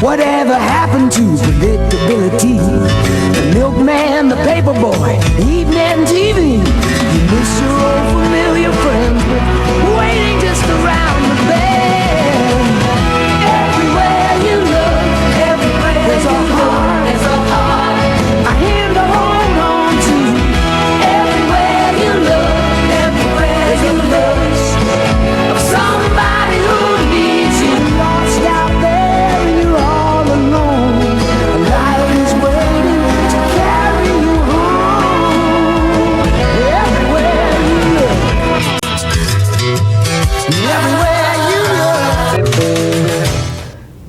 Whatever happened to predictability? The milkman, the paper boy, evening TV. You miss your old familiar friends, but waiting just around the bend. Everywhere you look, everywhere there's a heart, a hand to hold on to. Everywhere you look, everywhere there's a lust of somebody who needs you. Lost out there and you're all alone. A life is waiting to carry you home. Everywhere you look, everywhere you look.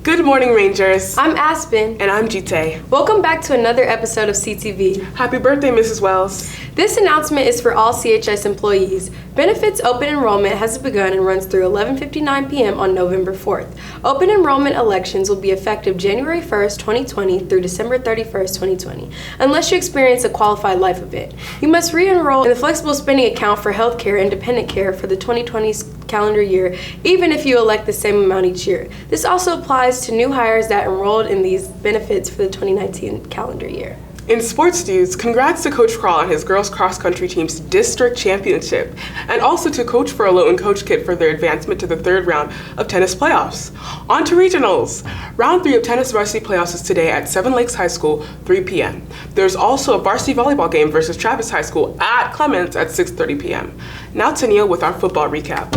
Good morning, Rangers. I'm Aspen. And I'm Jite. Welcome back to another episode of CTV. Happy birthday, Mrs. Wells. This announcement is for all CHS employees. Benefits open enrollment has begun and runs through 11:59 p.m. on November 4th. Open enrollment elections will be effective January 1st, 2020 through December 31st, 2020, unless you experience a qualified life event. You must re-enroll in the flexible spending account for healthcare and dependent care for the 2020 calendar year, even if you elect the same amount each year. This also applies to new hires that enrolled in these benefits for the 2019 calendar year. In sports news, congrats to Coach Kroll on his girls cross country team's district championship, and also to Coach Furlow and Coach Kitt for their advancement to the third round of tennis playoffs. On to regionals. Round 3 of tennis varsity playoffs is today at Seven Lakes High School, 3 p.m. There's also a varsity volleyball game versus Travis High School at Clements at 6:30 p.m. Now to Neil with our football recap.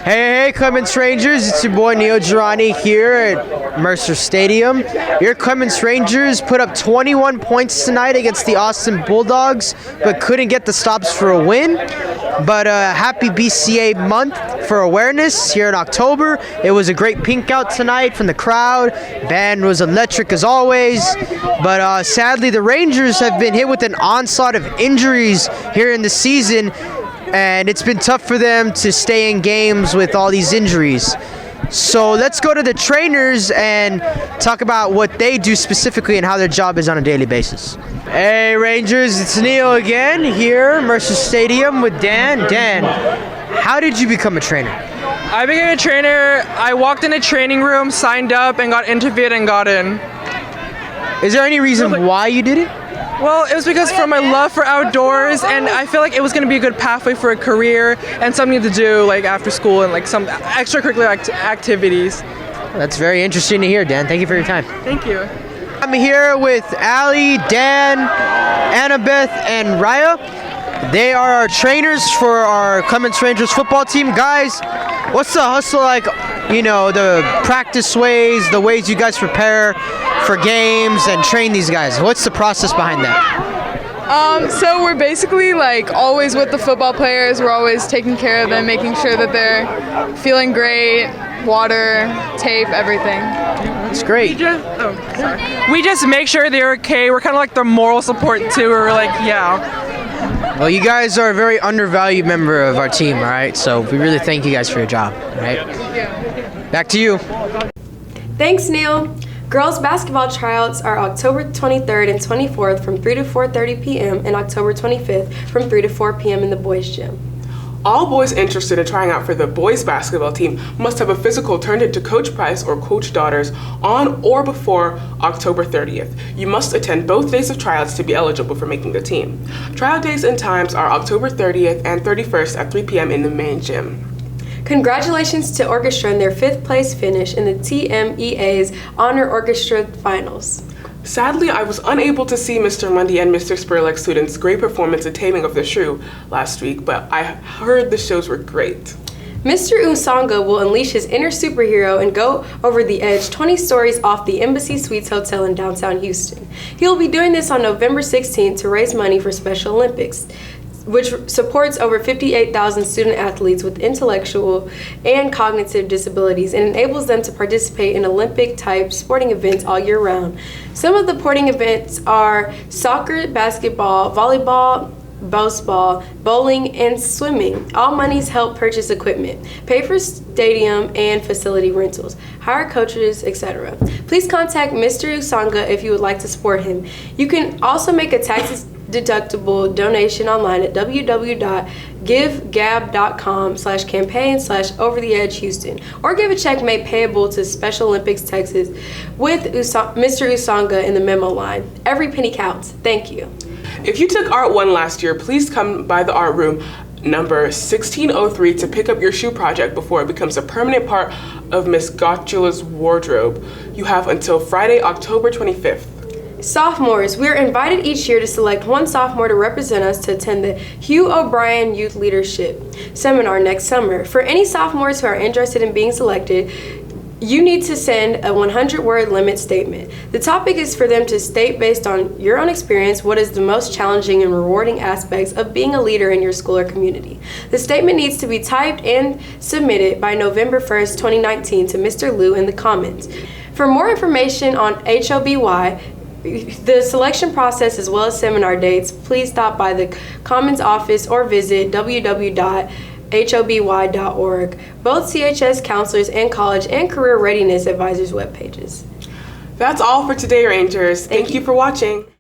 Hey, Clements Rangers, it's your boy Neil Girani here at Mercer Stadium. Your Clements Rangers put up 21 points tonight against the Austin Bulldogs, but couldn't get the stops for a win. But happy BCA month for awareness here in October. It was a great pink out tonight from the crowd. Band was electric as always. But sadly, the Rangers have been hit with an onslaught of injuries here in the season, and it's been tough for them to stay in games with all these injuries. So let's go to the trainers and talk about what they do specifically and how their job is on a daily basis. Hey Rangers, it's Neil again here, Mercer Stadium with Dan. Dan, how did you become a trainer? I became a trainer. I walked in a training room, signed up, and got interviewed and got in. Is there any reason why you did it? Well, it was because for my love for outdoors, and I feel like it was going to be a good pathway for a career and something to do like after school and like some extracurricular activities. That's very interesting to hear, Dan. Thank you for your time. Thank you. I'm here with Ali, Dan, Annabeth, and Raya. They are our trainers for our Clements Rangers football team. Guys, what's the hustle like? You know, the practice ways, the ways you guys prepare for games and train these guys. What's the process behind that? So we're basically like always with the football players. We're always taking care of them, making sure that they're feeling great, water, tape, everything. It's great. We just make sure they're okay. We're kind of like the moral support too. We're like, yeah. Well, you guys are a very undervalued member of our team, all right? So we really thank you guys for your job, all right? Back to you. Thanks, Neil. Girls basketball tryouts are October 23rd and 24th from 3 to 4:30 p.m. and October 25th from 3 to 4 p.m. in the boys' gym. All boys interested in trying out for the boys basketball team must have a physical turned into Coach Price or Coach Daughters on or before October 30th. You must attend both days of tryouts to be eligible for making the team. Tryout days and times are October 30th and 31st at 3 p.m. in the main gym. Congratulations to Orchestra in their 5th place finish in the TMEA's Honor Orchestra Finals. Sadly, I was unable to see Mr. Mundy and Mr. Spurlock's students' great performance at Taming of the Shrew last week, but I heard the shows were great. Mr. Usanga will unleash his inner superhero and go over the edge 20 stories off the Embassy Suites Hotel in downtown Houston. He will be doing this on November 16th to raise money for Special Olympics, which supports over 58,000 student athletes with intellectual and cognitive disabilities and enables them to participate in Olympic-type sporting events all year round. Some of the sporting events are soccer, basketball, volleyball, baseball, bowling, and swimming. All monies help purchase equipment, pay for stadium and facility rentals, hire coaches, etc. Please contact Mr. Usanga if you would like to support him. You can also make a tax tax-deductible donation online at www.givegab.com/campaign/overtheedgehouston, or give a check made payable to Special Olympics Texas with Mr. Usanga in the memo line. Every penny counts. Thank you. If you took Art 1 last year, please come by the art room number 1603 to pick up your shoe project before it becomes a permanent part of Miss Gotchula's wardrobe. You have until Friday, October 25th. Sophomores, we are invited each year to select one sophomore to represent us to attend the Hugh O'Brien Youth Leadership Seminar next summer. For any sophomores who are interested in being selected, you need to send a 100-word limit statement. The topic is for them to state, based on your own experience, what is the most challenging and rewarding aspects of being a leader in your school or community. The statement needs to be typed and submitted by November 1st, 2019 to Mr. Liu in the comments. For more information on HOBY, the selection process as well as seminar dates, please stop by the Commons office or visit www.hoby.org, both CHS counselors and college and career readiness advisors web pages. That's all for today, Rangers. Thank you for watching.